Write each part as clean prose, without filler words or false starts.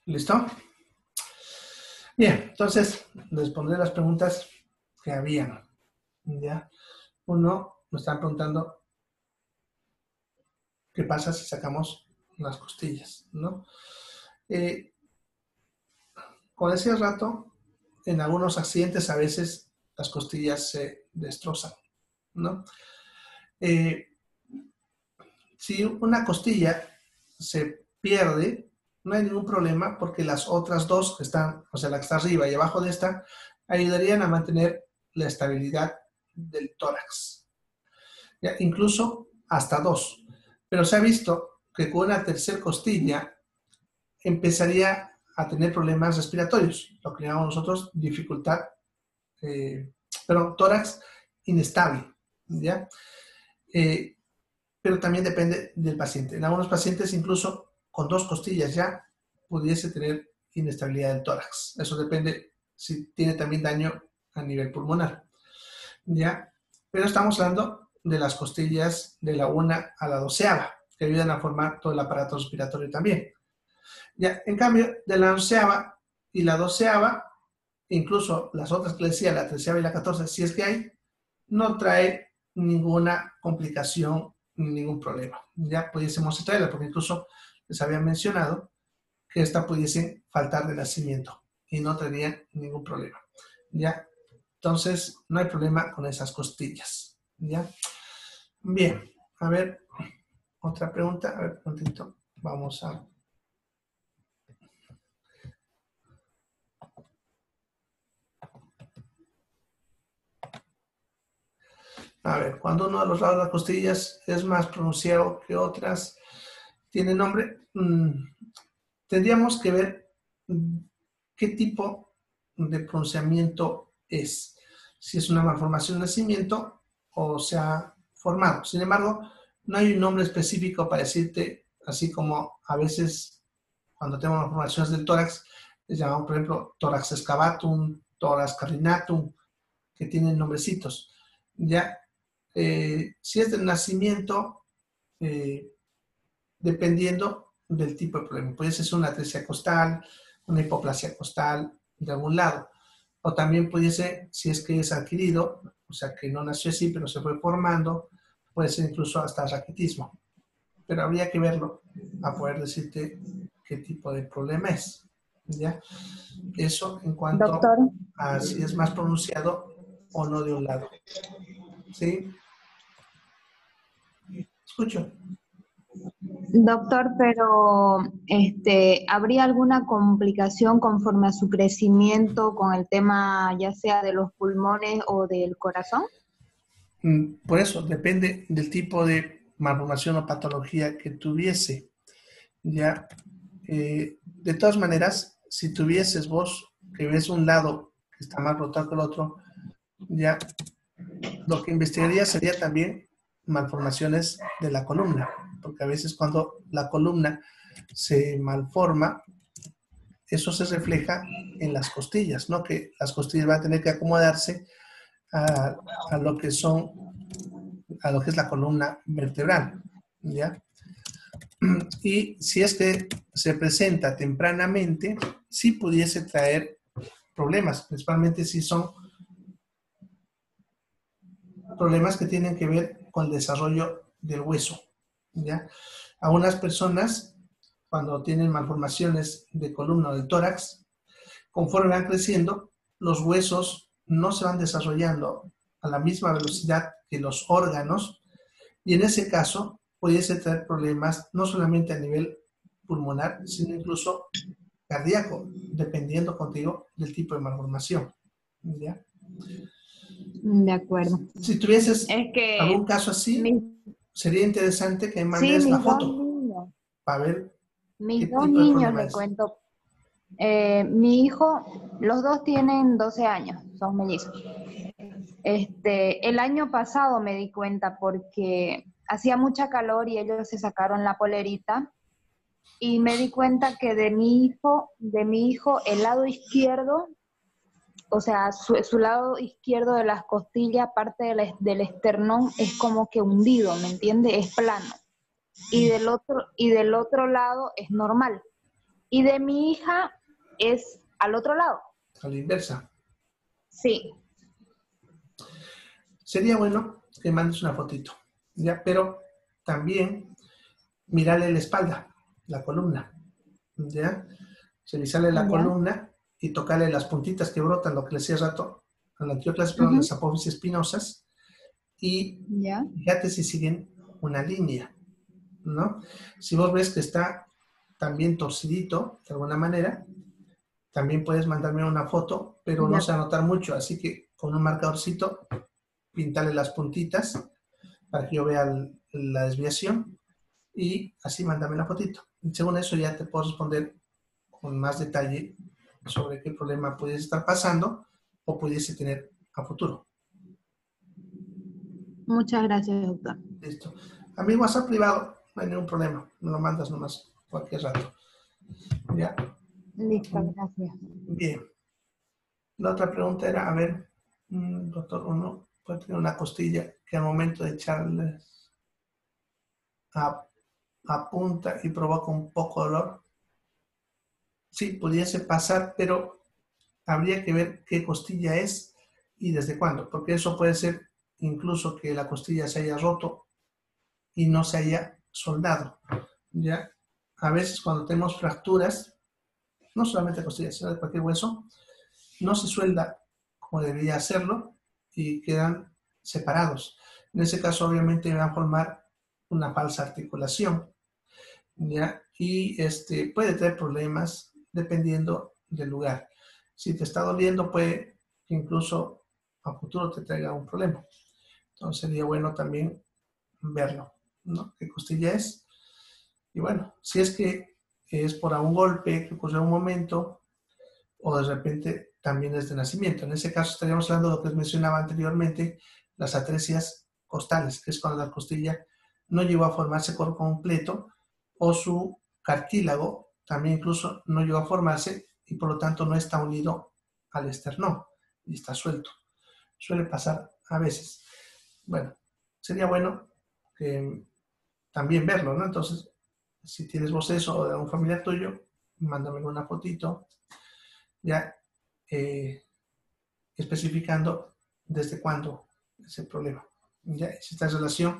¿Listo? Bien, entonces respondré las preguntas que habían. ¿Ya? Uno, me están preguntando qué pasa si sacamos las costillas, ¿no? Como decía hace rato, en algunos accidentes a veces las costillas se destrozan, ¿no? Si una costilla se pierde, no hay ningún problema porque las otras dos que están, o sea, la que está arriba y abajo de esta, ayudarían a mantener la estabilidad del tórax. ¿Ya? Incluso hasta dos. Pero se ha visto que con una tercera costilla empezaría a tener problemas respiratorios, lo que llamamos nosotros dificultad, tórax inestable, ¿ya? Pero también depende del paciente. En algunos pacientes, incluso con dos costillas ya, pudiese tener inestabilidad del tórax. Eso depende si tiene también daño a nivel pulmonar, ¿ya? Pero estamos hablando de las costillas de la 1 a la 12ª, que ayudan a formar todo el aparato respiratorio también. Ya, en cambio, de la 11ª y la 12ª, incluso las otras que les decía, la 13ª y la 14ª, si es que hay, no trae ninguna complicación ni ningún problema. Ya pudiésemos traerla, porque incluso les había mencionado que esta pudiese faltar de nacimiento y no tendría ningún problema. Ya, entonces no hay problema con esas costillas. Ya, bien, a ver, otra pregunta, a ver, un momentito, vamos a... A ver, cuando uno de los lados de las costillas es más pronunciado que otras, tiene nombre, tendríamos que ver qué tipo de pronunciamiento es. Si es una malformación de nacimiento o se ha formado. Sin embargo, no hay un nombre específico para decirte, así como a veces cuando tenemos malformaciones del tórax, les llamamos, por ejemplo, tórax excavatum, tórax carinatum, que tienen nombrecitos. Ya, si es del nacimiento, dependiendo del tipo de problema. Puede ser una atresia costal, una hipoplasia costal de algún lado. O también puede ser, si es que es adquirido, o sea, que no nació así, pero se fue formando, puede ser incluso hasta raquitismo. Pero habría que verlo a poder decirte qué tipo de problema es. ¿Ya? Eso en cuanto Doctor, a si es más pronunciado o no de un lado. ¿Sí? Escucho. doctor, pero ¿habría alguna complicación conforme a su crecimiento con el tema ya sea de los pulmones o del corazón? Por eso, depende del tipo de malformación o patología que tuviese. Ya, de todas maneras, si tuvieses vos que ves un lado que está más rotado que el otro, ya, lo que investigaría sería también malformaciones de la columna, porque a veces cuando la columna se malforma, eso se refleja en las costillas, ¿no? Que las costillas van a tener que acomodarse a lo que son, a lo que es la columna vertebral, ¿ya? Y si es que se presenta tempranamente, sí pudiese traer problemas, principalmente si son problemas que tienen que ver con el desarrollo del hueso, ¿ya? Algunas personas, cuando tienen malformaciones de columna o del tórax, conforme van creciendo, los huesos no se van desarrollando a la misma velocidad que los órganos, y en ese caso pudiese tener problemas no solamente a nivel pulmonar, sino incluso cardíaco, dependiendo contigo del tipo de malformación, ¿ya? De acuerdo. Si tuvieses Es que algún caso así, mis, sería interesante que me sí, mandes la foto para ver qué mis dos tipo de niños, problema le es. cuento. Mi hijo, los dos tienen 12 años, son mellizos. El año pasado me di cuenta porque hacía mucha calor y ellos se sacaron la polerita y me di cuenta que de mi hijo, el lado izquierdo, o sea, su lado izquierdo de las costillas, parte del esternón, es como que hundido, ¿me entiende? Es plano. Y del otro lado es normal. Y de mi hija es al otro lado. A la inversa. Sí. Sería bueno que mandes una fotito, ¿ya? Pero también mirarle la espalda, la columna, ¿ya? Revisarle la ¿Ya? columna y tocarle las puntitas que brotan, lo que le decía hace rato, en la anterior clase, perdón, Uh-huh. las apófisis espinosas, y ¿Ya? fíjate si siguen una línea, ¿no? Si vos ves que está también torcidito, de alguna manera, también puedes mandarme una foto, pero no ¿Ya? se va a notar mucho, así que con un marcadorcito, pintarle las puntitas para que yo vea la desviación y así mándame la fotito. Y según eso ya te puedo responder con más detalle sobre qué problema pudiese estar pasando o pudiese tener a futuro. Muchas gracias, doctor. Listo. A mi WhatsApp privado, no hay ningún problema. Me lo mandas nomás cualquier rato. Ya. Listo, gracias. Bien. La otra pregunta era, a ver, doctor, uno puede tener una costilla que al momento de echarles apunta y provoca un poco de dolor. Sí, pudiese pasar, pero habría que ver qué costilla es y desde cuándo, porque eso puede ser incluso que la costilla se haya roto y no se haya soldado. ¿Ya? A veces cuando tenemos fracturas, no solamente de costillas, sino de cualquier hueso, no se suelda como debería hacerlo y quedan separados. En ese caso, obviamente, van a formar una falsa articulación, ¿ya? Y puede tener problemas dependiendo del lugar. Si te está doliendo, puede que incluso a futuro te traiga un problema. Entonces sería bueno también verlo, ¿no? ¿Qué costilla es? Y bueno, si es que es por un golpe que ocurrió en un momento o de repente también es de nacimiento. En ese caso estaríamos hablando de lo que les mencionaba anteriormente, las atresias costales, que es cuando la costilla no llegó a formarse por completo o su cartílago también incluso no llegó a formarse y por lo tanto no está unido al esternón y está suelto. Suele pasar a veces. Bueno, sería bueno también verlo, ¿no? Entonces, si tienes vos eso o de algún familiar tuyo, mándame una fotito, ya especificando desde cuándo es el problema. Ya, si está en relación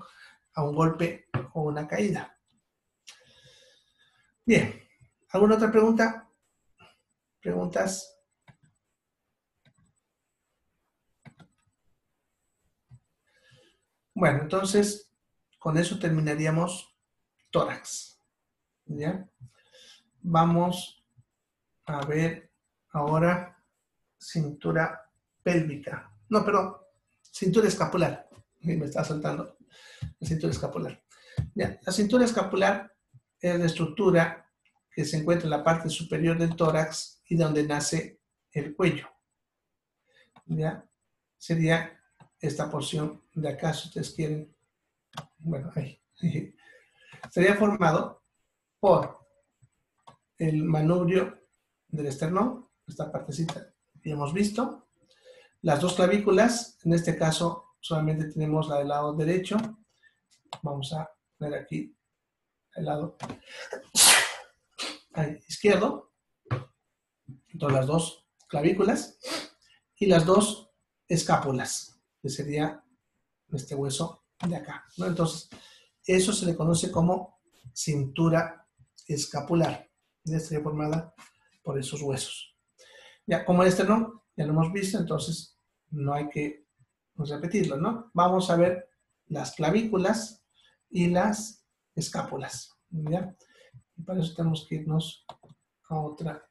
a un golpe o una caída. Bien, ¿alguna otra pregunta? ¿Preguntas? Bueno, entonces, con eso terminaríamos tórax. ¿Ya? Vamos a ver ahora cintura pélvica. No, perdón, cintura escapular. Me está saltando la cintura escapular. ¿Ya? La cintura escapular es la estructura que se encuentra en la parte superior del tórax y donde nace el cuello. ¿Ya? Sería esta porción de acá, si ustedes quieren. Bueno, ahí. Sería formado por el manubrio del esternón, esta partecita que hemos visto, las dos clavículas, en este caso solamente tenemos la del lado derecho, vamos a ver aquí el lado izquierdo, entonces las dos clavículas y las dos escápulas, que sería este hueso de acá, ¿no? Entonces, eso se le conoce como cintura escapular. Ya estaría formada por esos huesos. Ya, como el esternón, ya lo hemos visto, entonces no hay que repetirlo, ¿no? Vamos a ver las clavículas y las escápulas, ¿ya? Y para eso tenemos que irnos a otra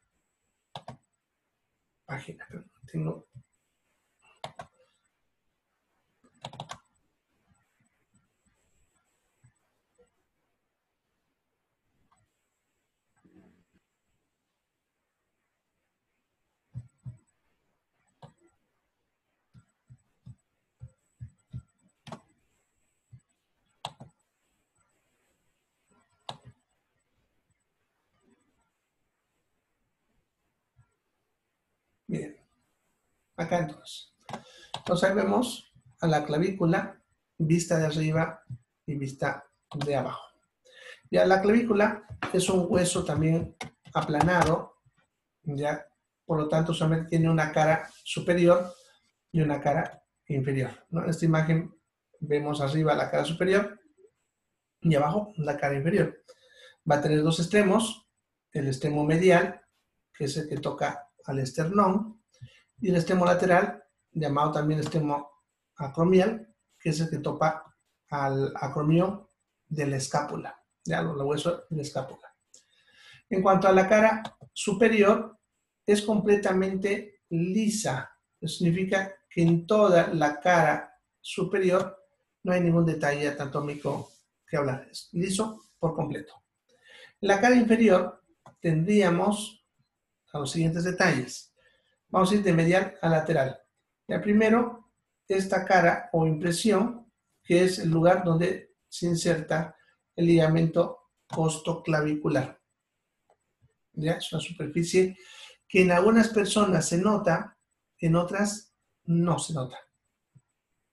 página. Pero tengo... Bien, acá entonces. Entonces ahí vemos a la clavícula, vista de arriba y vista de abajo. Ya la clavícula es un hueso también aplanado, ya, por lo tanto solamente tiene una cara superior y una cara inferior, ¿no? En esta imagen vemos arriba la cara superior y abajo la cara inferior. Va a tener dos extremos, el extremo medial, que es el que toca al esternón, y el extremo lateral, llamado también extremo acromial, que es el que topa al acromio de la escápula, ya los huesos de la escápula. En cuanto a la cara superior, es completamente lisa. Eso significa que en toda la cara superior no hay ningún detalle anatómico que hablar. Es liso por completo. En la cara inferior tendríamos a los siguientes detalles. Vamos a ir de medial a lateral. Ya primero, esta cara o impresión, que es el lugar donde se inserta el ligamento costoclavicular. ¿Ya? Es una superficie que en algunas personas se nota, en otras no se nota.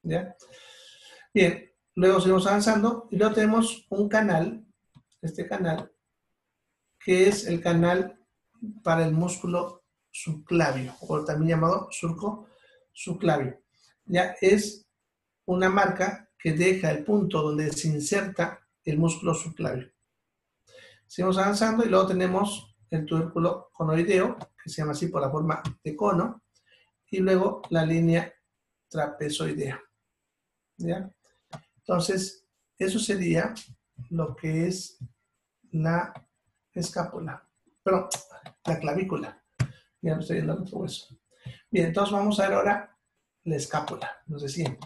¿Ya? Bien, luego seguimos avanzando y luego tenemos un canal, este canal, que es el canal para el músculo subclavio, o también llamado surco subclavio. Ya es una marca que deja el punto donde se inserta el músculo subclavio. Seguimos avanzando y luego tenemos el tubérculo conoideo, que se llama así por la forma de cono, y luego la línea trapezoidea. ¿Ya? Entonces, eso sería lo que es la escápula, pero la clavícula. Ya me estoy viendo el otro hueso. Bien, entonces vamos a ver ahora la escápula. Nos decían.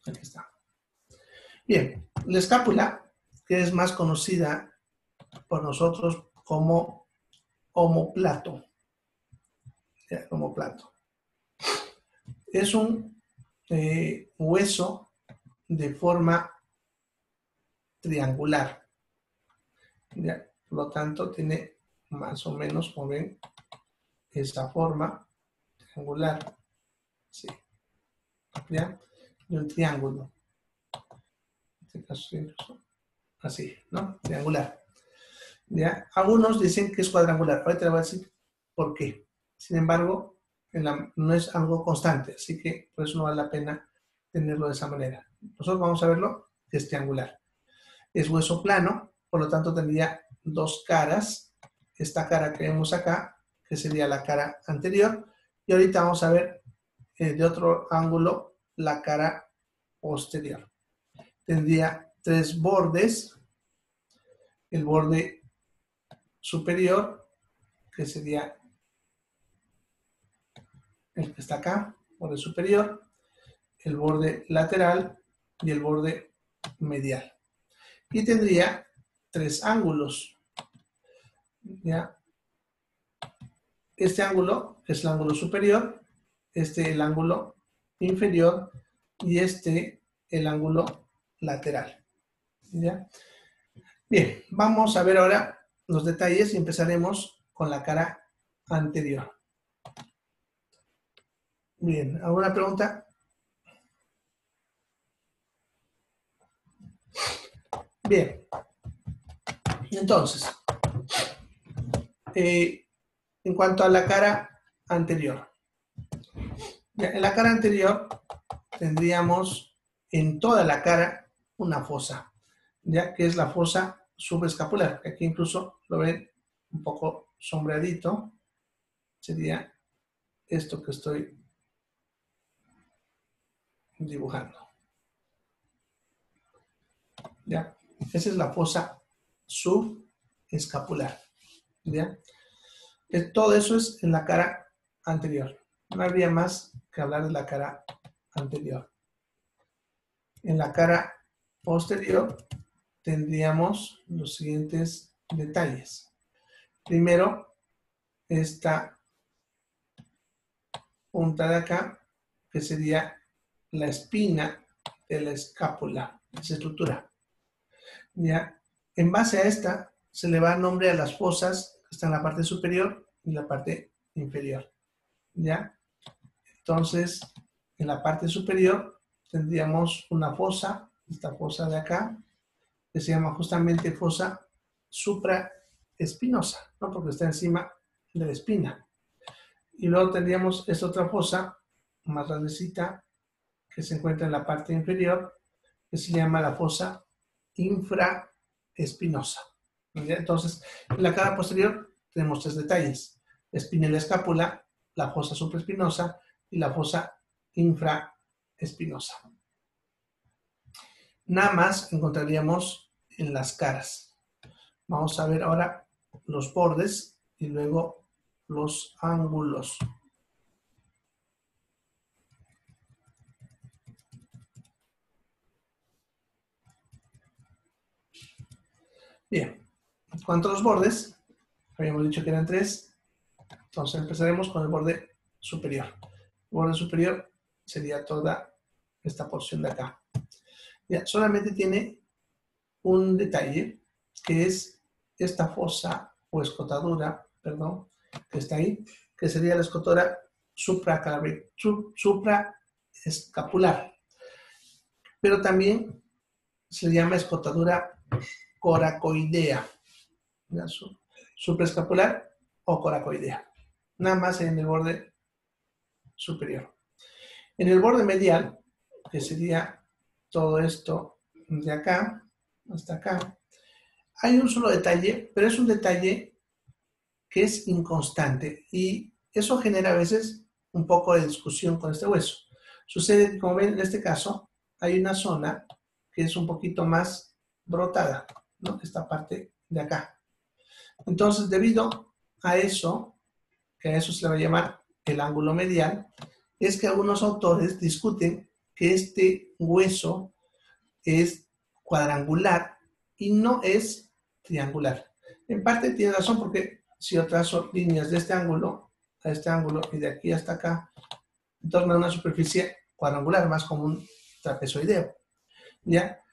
Aquí está. Bien, la escápula, que es más conocida por nosotros como omóplato. Omóplato. Es un hueso de forma triangular. ¿Ya? Por lo tanto, tiene más o menos, como ven, esa forma triangular. Sí. ¿Ya? De un triángulo. En este caso siempre son así, ¿no? Triangular. ¿Ya? Algunos dicen que es cuadrangular. Ahorita les voy a decir por qué. Sin embargo, no es algo constante, así que por eso no vale la pena tenerlo de esa manera. Nosotros vamos a verlo que es triangular. Es hueso plano, por lo tanto tendría dos caras. Esta cara que vemos acá, que sería la cara anterior, y ahorita vamos a ver de otro ángulo la cara posterior. Tendría tres bordes. El borde superior, que sería el que está acá, borde superior, el borde lateral y el borde medial. Y tendría tres ángulos. ¿Ya? Este ángulo, que es el ángulo superior, este el ángulo inferior y este el ángulo lateral. ¿Ya? Bien, vamos a ver ahora los detalles y empezaremos con la cara anterior. Bien, ¿alguna pregunta? Bien, Entonces, en cuanto a la cara anterior. Ya, en la cara anterior tendríamos en toda la cara una fosa, ya que es la fosa subescapular. Aquí incluso lo ven un poco sombreadito. Sería esto que estoy dibujando. ¿Ya? Esa es la fosa subescapular. ¿Ya? Todo eso es en la cara anterior. No habría más que hablar de la cara anterior. En la cara posterior tendríamos los siguientes detalles. Primero, esta punta de acá, que sería la espina de la escápula, esa estructura. ¿Ya? En base a esta, se le va nombre a las fosas que están en la parte superior y la parte inferior. ¿Ya? Entonces, en la parte superior tendríamos una fosa, esta fosa de acá, que se llama justamente fosa supraespinosa, ¿no? Porque está encima de la espina. Y luego tendríamos esta otra fosa, más grandecita, que se encuentra en la parte inferior, que se llama la fosa infraespinosa. ¿Ya? Entonces, en la cara posterior tenemos tres detalles: la espina y la escápula, la fosa supraespinosa y la fosa infraespinosa. Nada más encontraríamos en las caras. Vamos a ver ahora los bordes y luego los ángulos. Bien, en cuanto a los bordes, habíamos dicho que eran tres. Entonces empezaremos con el borde superior. El borde superior sería toda esta porción de acá. Ya, solamente tiene un detalle, que es esta fosa o escotadura, perdón, que está ahí, que sería la escotora supraescapular. Pero también se llama escotadura coracoidea, supraescapular o coracoidea. Nada más en el borde superior. En el borde medial, que sería todo esto de acá hasta acá, hay un solo detalle, pero es un detalle que es inconstante y eso genera a veces un poco de discusión con este hueso. Sucede, como ven en este caso, hay una zona que es un poquito más brotada, ¿no? Esta parte de acá. Entonces, debido a eso, que a eso se le va a llamar el ángulo medial, es que algunos autores discuten que este hueso es cuadrangular y no es triangular. En parte tiene razón, porque si yo trazo líneas de este ángulo a este ángulo y de aquí hasta acá, entonces me da una superficie cuadrangular, más como un trapezoideo. ¿Ya?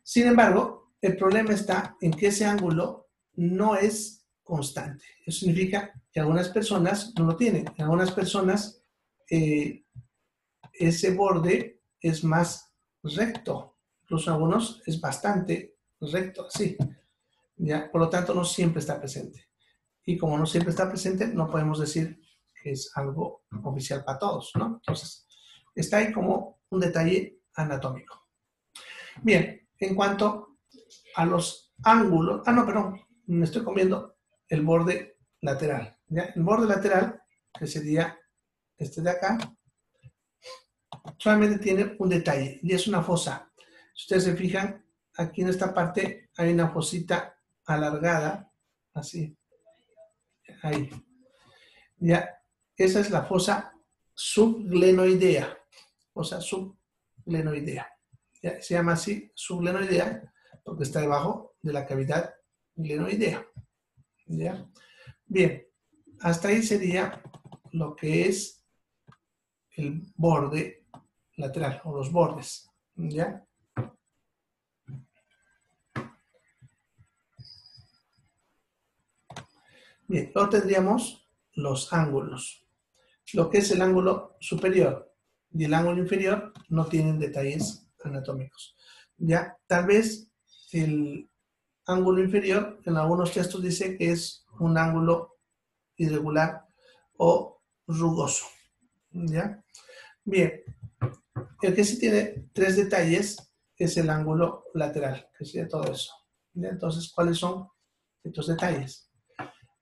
Sin embargo, el problema está en que ese ángulo no es constante. Eso significa que algunas personas no lo tienen. En algunas personas ese borde es más recto. Incluso en algunos es bastante recto, así. ¿Ya? Por lo tanto, no siempre está presente. Y como no siempre está presente, no podemos decir que es algo oficial para todos, ¿no? Entonces, está ahí como un detalle anatómico. Bien, en cuanto a los ángulos, perdón, me estoy comiendo el borde lateral. ¿Ya? El borde lateral, que sería este de acá, solamente tiene un detalle y es una fosa. Si ustedes se fijan, aquí en esta parte hay una fosita alargada, así, ahí. Ya, esa es la fosa subglenoidea, fosa subglenoidea. Ya, se llama así subglenoidea porque está debajo de la cavidad glenoidea. ¿Ya? Bien, hasta ahí sería lo que es el borde lateral o los bordes. ¿Ya? Bien, luego tendríamos los ángulos. Lo que es el ángulo superior y el ángulo inferior no tienen detalles anatómicos. Ya, tal vez el ángulo inferior, en algunos textos dice que es un ángulo irregular o rugoso. ¿Ya? Bien, el que sí tiene 3 detalles es el ángulo lateral, que sería todo eso. ¿Ya? Entonces, ¿cuáles son estos detalles?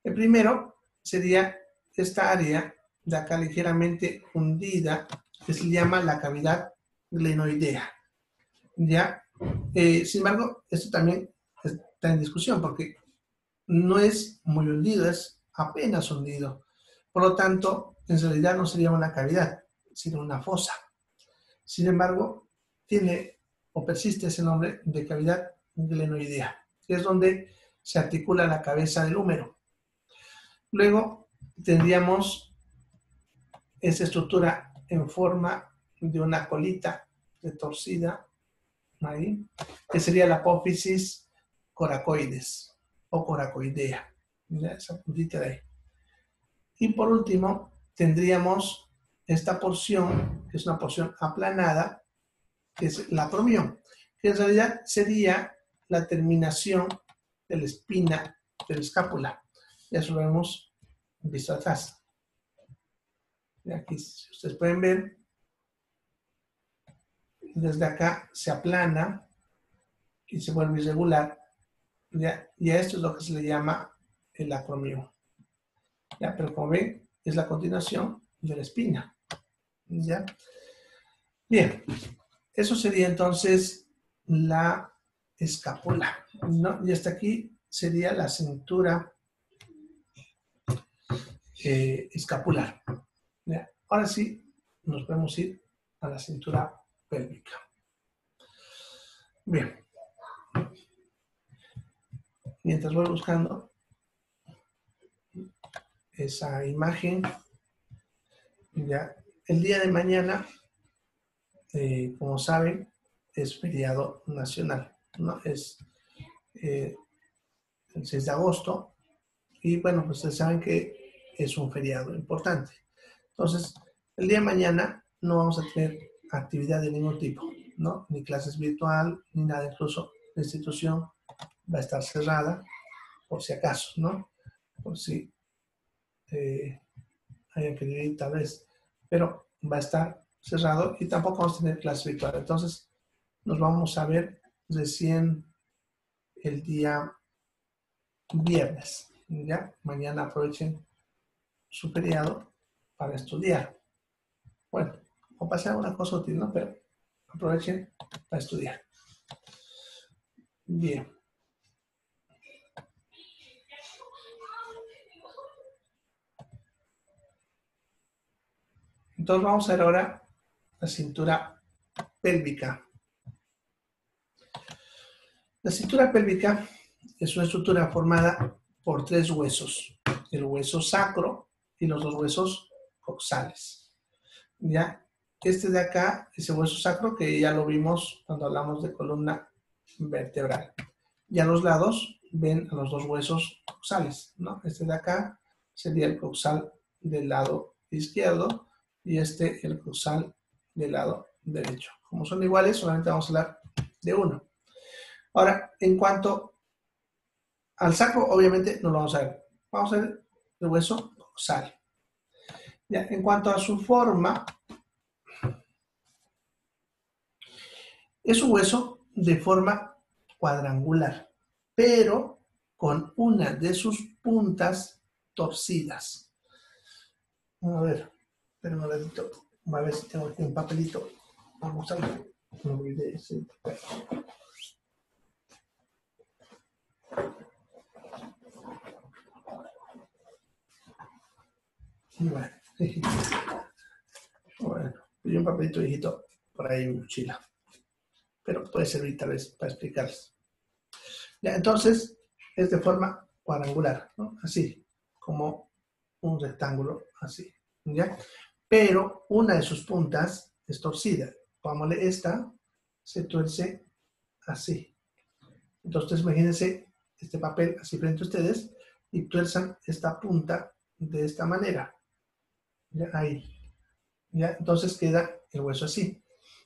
El primero sería esta área de acá ligeramente hundida, que se llama la cavidad glenoidea. ¿Ya? Sin embargo, esto también está en discusión porque no es muy hundido, es apenas hundido. Por lo tanto, en realidad no sería una cavidad, sino una fosa. Sin embargo, tiene o persiste ese nombre de cavidad glenoidea, que es donde se articula la cabeza del húmero. Luego tendríamos esa estructura en forma de una colita retorcida, ahí, que sería la apófisis coracoides o coracoidea, ¿ya? Esa puntita de ahí. Y por último, tendríamos esta porción, que es una porción aplanada, que es el acromión, que en realidad sería la terminación de la espina de la escápula. Ya eso lo hemos visto atrás. Y aquí, si ustedes pueden ver, desde acá se aplana y se vuelve irregular. ¿Ya? Y a esto es lo que se le llama el acromión. ¿Ya? Pero como ven, es la continuación de la espina. ¿Ya? Bien, eso sería entonces la escápula, ¿no? Y hasta aquí sería la cintura escapular. ¿Ya? Ahora sí, nos podemos ir a la cintura pélvica. Bien. Mientras voy buscando esa imagen, ya, el día de mañana, como saben, es feriado nacional, ¿no? Es el 6 de agosto y bueno, pues ustedes saben que es un feriado importante. Entonces, el día de mañana no vamos a tener actividad de ningún tipo, ¿no? Ni clases virtual, ni nada. Incluso la institución va a estar cerrada, por si acaso, ¿no? Por si hayan querido ir tal vez. Pero va a estar cerrado y tampoco vamos a tener clases virtual. Entonces, nos vamos a ver recién el día viernes, ¿ya? Mañana aprovechen su feriado para estudiar. Bueno, o pasar una cosa útil, ¿no? Pero aprovechen para estudiar. Bien. Entonces vamos a ver ahora la cintura pélvica. La cintura pélvica es una estructura formada por 3 huesos. El hueso sacro y los 2 huesos coxales. ¿Ya? Este de acá es el hueso sacro que ya lo vimos cuando hablamos de columna vertebral. Y a los lados ven a los 2 huesos coxales, ¿no? Este de acá sería el coxal del lado izquierdo y este el coxal del lado derecho. Como son iguales, solamente vamos a hablar de uno. Ahora, en cuanto al sacro, obviamente no lo vamos a ver. Vamos a ver el hueso coxal. Ya, en cuanto a su forma, es un hueso de forma cuadrangular, pero con una de sus puntas torcidas. A ver, espera un ratito. A ver si tengo aquí un papelito. Vamos a ver. No olvidé ese papel. Bueno, pedí un papelito viejito por ahí en mi mochila. Pero puede servir tal vez para explicarles. Ya, entonces, es de forma cuadrangular, ¿no? Así, como un rectángulo, así, ¿ya? Pero una de sus puntas es torcida. Pongámosle esta, se tuerce así. Entonces, imagínense este papel así frente a ustedes y tuerzan esta punta de esta manera. ¿Ya? Ahí. ¿Ya? Entonces queda el hueso así.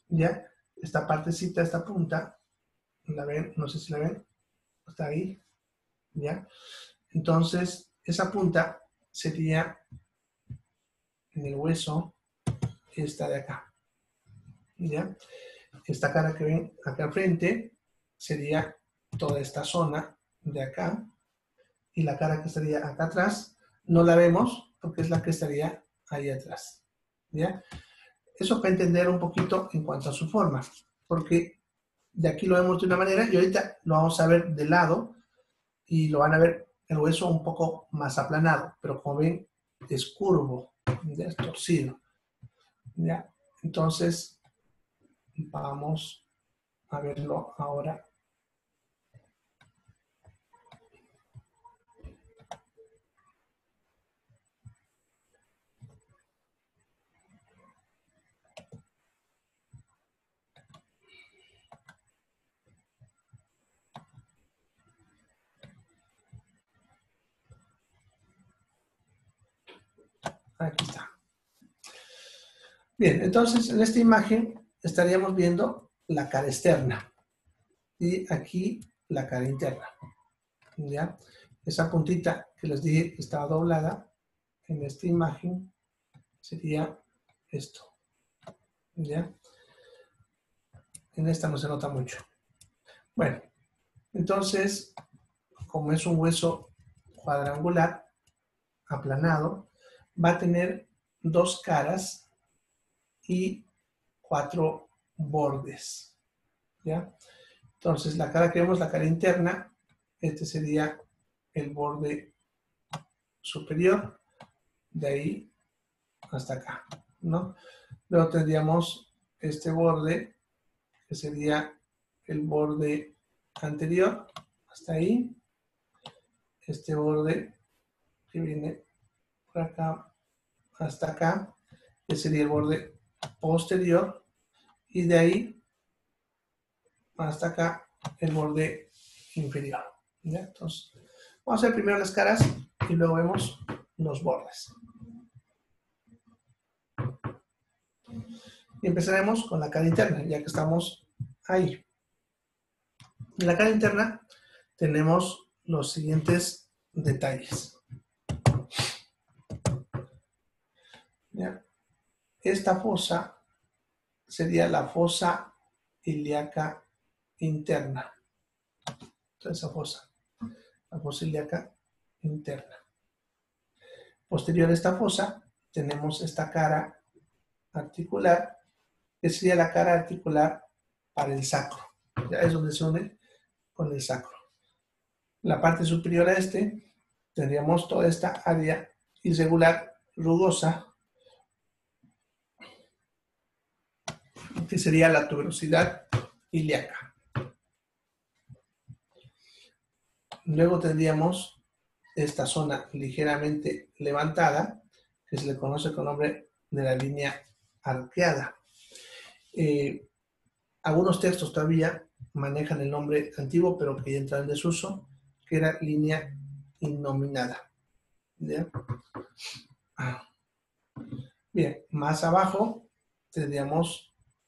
¿Ya? Esta partecita, esta punta, ¿la ven? No sé si la ven. hasta ahí, ¿ya? Entonces, esa punta sería en el hueso esta de acá, ¿ya? Esta cara que ven acá al frente sería toda esta zona de acá, y la cara que estaría acá atrás no la vemos porque es la que estaría ahí atrás, ¿ya? Eso para entender un poquito en cuanto a su forma, porque de aquí lo vemos de una manera y ahorita lo vamos a ver de lado y lo van a ver el hueso un poco más aplanado, pero como ven es curvo, ¿ya? Es torcido, ¿ya? Entonces vamos a verlo ahora. Aquí está. Bien, entonces en esta imagen estaríamos viendo la cara externa y aquí la cara interna, ¿ya? Esa puntita que les dije que estaba doblada en esta imagen sería esto, ¿ya? En esta no se nota mucho. Bueno, entonces, como es un hueso cuadrangular, aplanado, va a tener dos caras y cuatro bordes, ¿ya? Entonces, la cara que vemos, la cara interna, este sería el borde superior, de ahí hasta acá, ¿no? Luego tendríamos este borde, que sería el borde anterior, hasta ahí. Este borde que viene por acá hasta acá, que sería el borde posterior, y de ahí hasta acá el borde inferior, ¿ya? Entonces, vamos a hacer primero las caras y luego vemos los bordes. Y empezaremos con la cara interna, ya que estamos ahí. En la cara interna tenemos los siguientes detalles, ¿ya? Esta fosa sería la fosa ilíaca interna. Entonces, esa fosa, la fosa ilíaca interna. Posterior a esta fosa, tenemos esta cara articular, que sería la cara articular para el sacro. Ya es donde se une con el sacro. La parte superior a este, tendríamos toda esta área irregular, rugosa, que sería la tuberosidad ilíaca. Luego tendríamos esta zona ligeramente levantada, que se le conoce con nombre de la línea arqueada. Algunos textos todavía manejan el nombre antiguo, pero que ya entra en desuso, que era línea innominada. ¿Bien? Bien, más abajo tendríamos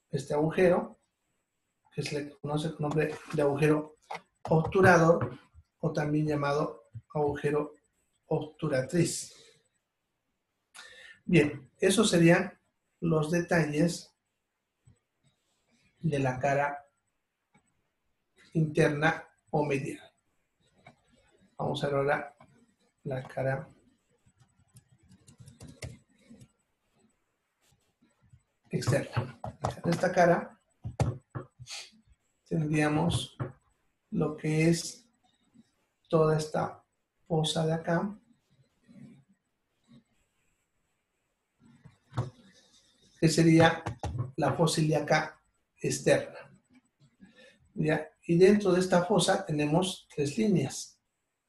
este agujero, que se le conoce con nombre de agujero obturador, o también llamado agujero obturatriz. Bien, esos serían los detalles de la cara interna o medial. Vamos a ver ahora la cara externa. En esta cara tendríamos lo que es toda esta fosa de acá, que sería la fosa ilíaca externa, ¿ya? Y dentro de esta fosa tenemos tres líneas.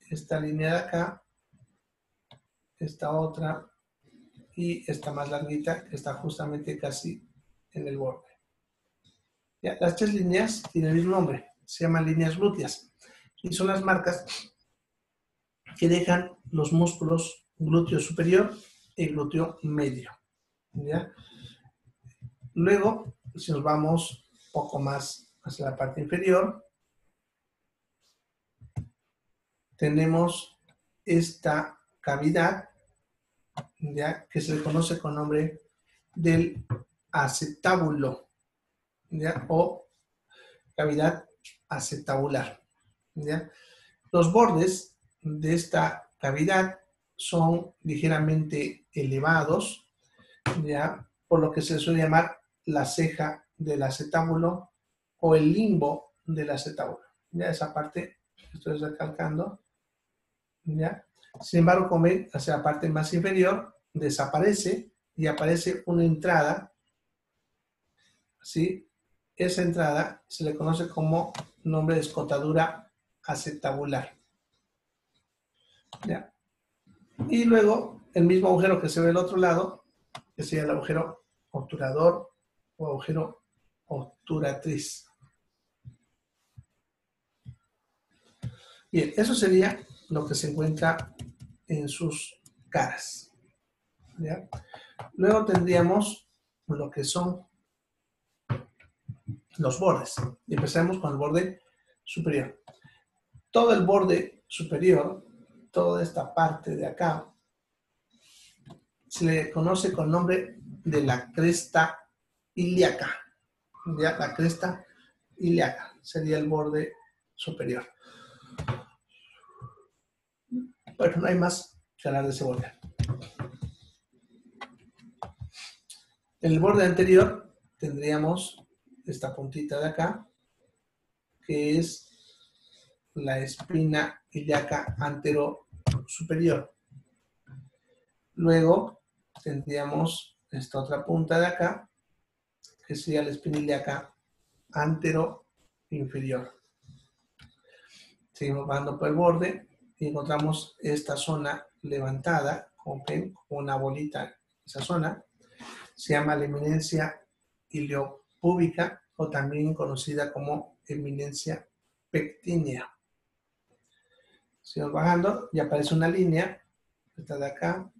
Esta línea de acá, esta otra y esta más larguita que está justamente casi en el borde. ¿Ya? Las tres líneas tienen el mismo nombre, se llaman líneas glúteas y son las marcas que dejan los músculos glúteo superior y glúteo medio, ¿ya? Luego, si nos vamos un poco más hacia la parte inferior, tenemos esta cavidad, ¿ya? Que se le conoce con nombre del acetábulo, ¿ya? O cavidad acetabular, ¿ya? Los bordes de esta cavidad son ligeramente elevados, ¿ya? Por lo que se suele llamar la ceja del acetábulo o el limbo del acetábulo. Ya esa parte que estoy recalcando, ¿ya? Sin embargo, como ven, hacia la parte más inferior desaparece y aparece una entrada, ¿sí? Esa entrada se le conoce como nombre de escotadura acetabular, ¿ya? Y luego el mismo agujero que se ve al otro lado, que sería el agujero obturador o agujero obturatriz. Bien, eso sería lo que se encuentra en sus caras, ¿ya? Luego tendríamos lo que son los bordes. Y empezaremos con el borde superior. Todo el borde superior, toda esta parte de acá, se le conoce con el nombre de la cresta ilíaca. ¿Ya? La cresta ilíaca sería el borde superior. Bueno, no hay más que hablar de ese borde. En el borde anterior tendríamos esta puntita de acá, que es la espina ilíaca antero superior. Luego tendríamos esta otra punta de acá, que sería la espina ilíaca antero inferior. Seguimos bajando por el borde y encontramos esta zona levantada, como ven, con una bolita en esa zona. Se llama la eminencia iliopúbica o también conocida como eminencia pectínea. Seguimos bajando y aparece una línea, esta de acá,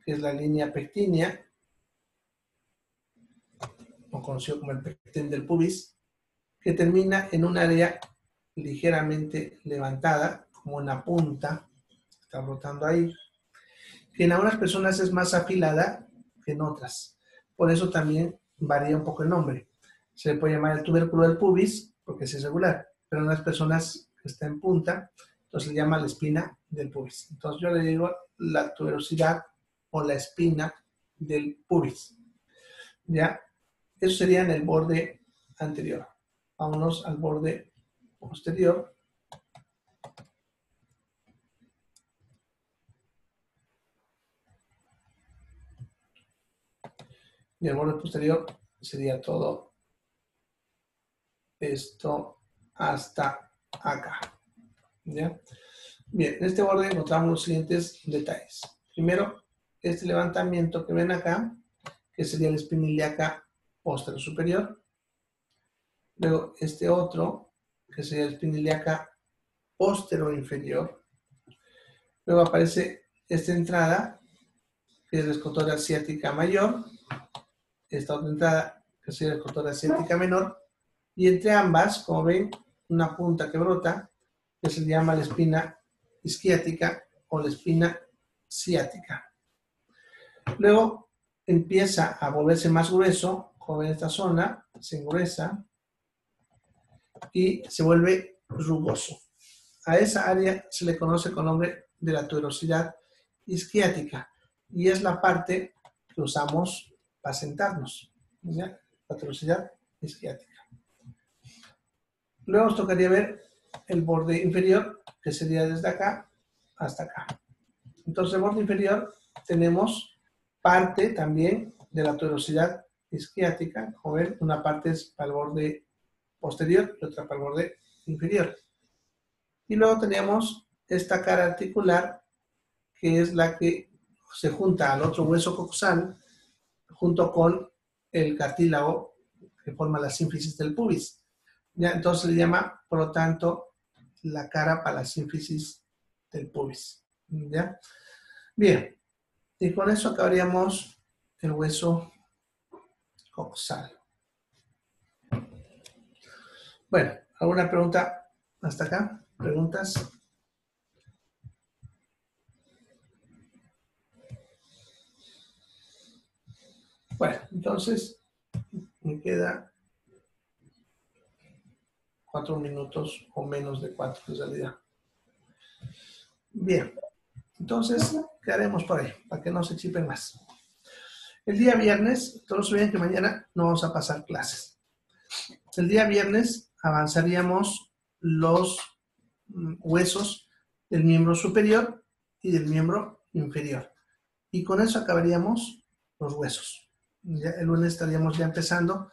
que es la línea pectínea, o conocido como el pecten del pubis, que termina en un área ligeramente levantada, como una punta, está rotando ahí, que en algunas personas es más afilada que en otras. Por eso también varía un poco el nombre. Se le puede llamar el tubérculo del pubis, porque es irregular, pero en las personas que está en punta, entonces se llama la espina del pubis. Entonces yo le digo la tuberosidad o la espina del pubis. ¿Ya? Eso sería en el borde anterior. Vámonos al borde posterior. Y el borde posterior sería todo esto hasta acá. ¿Ya? Bien, en este borde encontramos los siguientes detalles. Primero, este levantamiento que ven acá, que sería la espina ilíaca postero superior. Luego, este otro, que sería la espina ilíaca postero inferior. Luego aparece esta entrada, que es la escotora ciática mayor. Esta otra entrada, que sería la escotora ciática menor. Y entre ambas, como ven, una punta que brota, que se llama la espina isquiática o la espina ciática. Luego empieza a volverse más grueso, como en esta zona, se engruesa y se vuelve rugoso. A esa área se le conoce con nombre de la tuberosidad isquiática y es la parte que usamos para sentarnos, ¿ya? La tuberosidad isquiática. Luego nos tocaría ver el borde inferior, que sería desde acá hasta acá. Entonces, el borde inferior tenemos parte también de la tuberosidad isquiática. Como ven, una parte es para el borde posterior y otra para el borde inferior. Y luego tenemos esta cara articular, que es la que se junta al otro hueso coxal, junto con el cartílago que forma la sínfisis del pubis. ¿Ya? Entonces se le llama, por lo tanto, la cara para la sínfisis del pubis. ¿Ya? Bien, y con eso acabaríamos el hueso coxal. Bueno, ¿alguna pregunta hasta acá? ¿Preguntas? Bueno, entonces me queda 4 minutos o menos de 4 en realidad. Bien, entonces quedaremos por ahí, para que no se chipen más. El día viernes, todos saben que mañana no vamos a pasar clases. El día viernes avanzaríamos los huesos del miembro superior y del miembro inferior. Y con eso acabaríamos los huesos. Ya, el lunes estaríamos ya empezando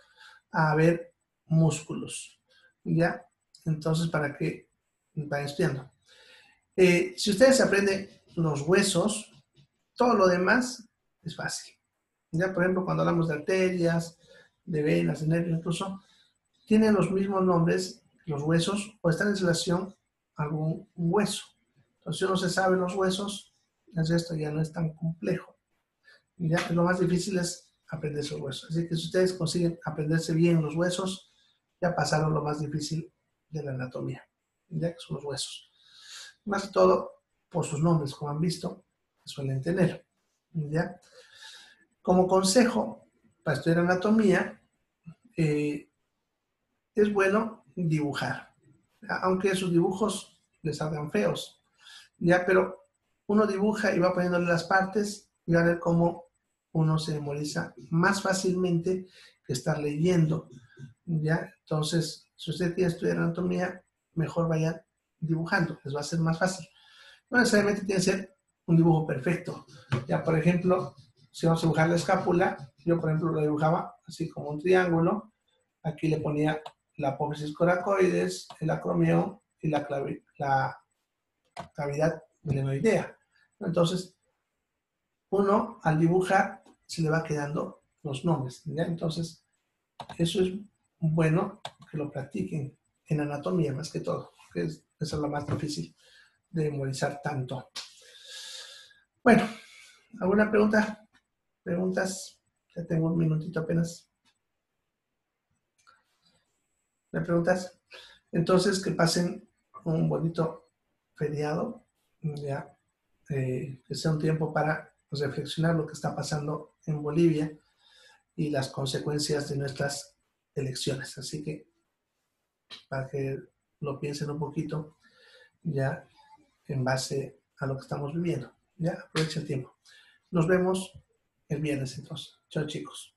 a ver músculos. ¿Ya? Entonces, para que vayan estudiando. Si ustedes aprenden los huesos, todo lo demás es fácil. Ya, por ejemplo, cuando hablamos de arterias, de venas, de nervios, incluso, tienen los mismos nombres, los huesos, o están en relación a algún hueso. Entonces, si uno se sabe los huesos, el resto ya no es tan complejo. Ya, lo más difícil es aprender esos huesos. Así que si ustedes consiguen aprenderse bien los huesos, ya pasaron lo más difícil de la anatomía, ya que son los huesos. Más que todo, por sus nombres, como han visto, suelen tener. ¿Ya? Como consejo para estudiar anatomía, es bueno dibujar, aunque sus dibujos les salgan feos, ¿ya? Pero uno dibuja y va poniéndole las partes y va a ver cómo uno se memoriza más fácilmente que estar leyendo, ¿ya? Entonces, si usted quiere estudiar anatomía, mejor vaya dibujando, les va a ser más fácil. No necesariamente tiene que ser un dibujo perfecto. Ya, por ejemplo, si vamos a dibujar la escápula, yo, por ejemplo, lo dibujaba así como un triángulo. Aquí le ponía la apófisis coracoides, el acromión y la cavidad glenoidea. Entonces, uno al dibujar se le va quedando los nombres, ¿ya? Entonces, eso es bueno que lo practiquen en anatomía más que todo, que eso es lo más difícil de memorizar tanto. Bueno, ¿alguna pregunta? ¿Preguntas? Ya tengo un minutito apenas. ¿Me preguntas? Entonces, que pasen un bonito feriado, ya, que sea un tiempo para reflexionar lo que está pasando en Bolivia y las consecuencias de nuestras elecciones. Así que, para que lo piensen un poquito, ya, en base a lo que estamos viviendo. Ya, aprovechen el tiempo. Nos vemos el viernes entonces. Chao, chicos.